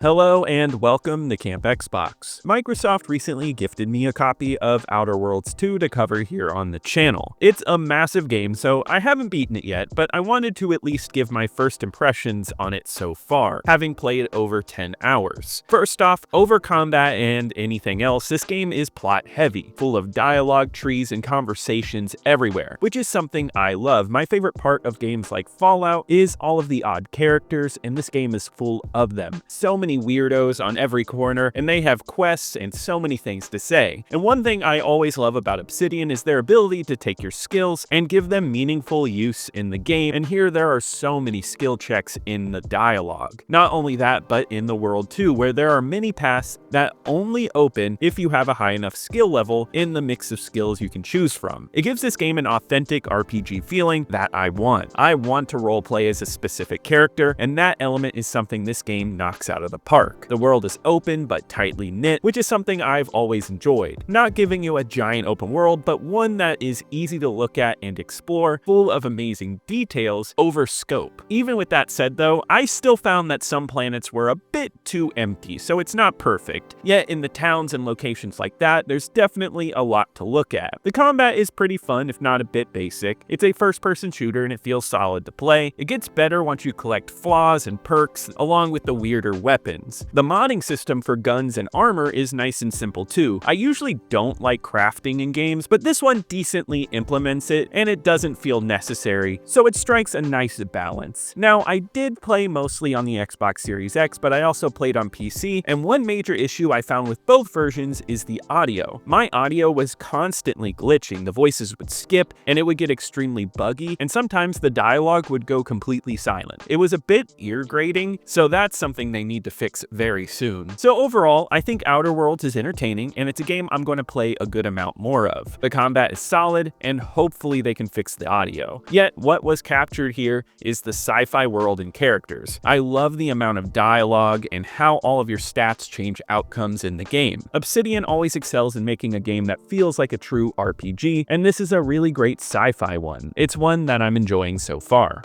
Hello and welcome to Camp Xbox. Microsoft recently gifted me a copy of Outer Worlds 2 to cover here on the channel. It's a massive game, so I haven't beaten it yet, but I wanted to at least give my first impressions on it so far, having played over 10 hours. First off, over combat and anything else, this game is plot heavy, full of dialogue trees and conversations everywhere, which is something I love. My favorite part of games like Fallout is all of the odd characters, and this game is full of them. So many weirdos on every corner, and they have quests and so many things to say. And one thing I always love about Obsidian is their ability to take your skills and give them meaningful use in the game, and here there are so many skill checks in the dialogue. Not only that, but in the world too, where there are many paths that only open if you have a high enough skill level in the mix of skills you can choose from. It gives this game an authentic RPG feeling that I want. I want to roleplay as a specific character, and that element is something this game knocks out of the park. The world is open but tightly knit, which is something I've always enjoyed. Not giving you a giant open world, but one that is easy to look at and explore, full of amazing details over scope. Even with that said though, I still found that some planets were a bit too empty, so it's not perfect. Yet in the towns and locations like that, there's definitely a lot to look at. The combat is pretty fun, if not a bit basic. It's a first-person shooter and it feels solid to play. It gets better once you collect flaws and perks, along with the weirder weapons. The modding system for guns and armor is nice and simple too. I usually don't like crafting in games, but this one decently implements it and it doesn't feel necessary, so it strikes a nice balance. Now, I did play mostly on the Xbox Series X, but I also played on PC, and one major issue I found with both versions is the audio. My audio was constantly glitching, the voices would skip, and it would get extremely buggy, and sometimes the dialogue would go completely silent. It was a bit ear-grating, so that's something they need to fix very soon. So overall, I think Outer Worlds is entertaining, and it's a game I'm going to play a good amount more of. The combat is solid, and hopefully they can fix the audio. Yet, what was captured here is the sci-fi world and characters. I love the amount of dialogue and how all of your stats change outcomes in the game. Obsidian always excels in making a game that feels like a true RPG, and this is a really great sci-fi one. It's one that I'm enjoying so far.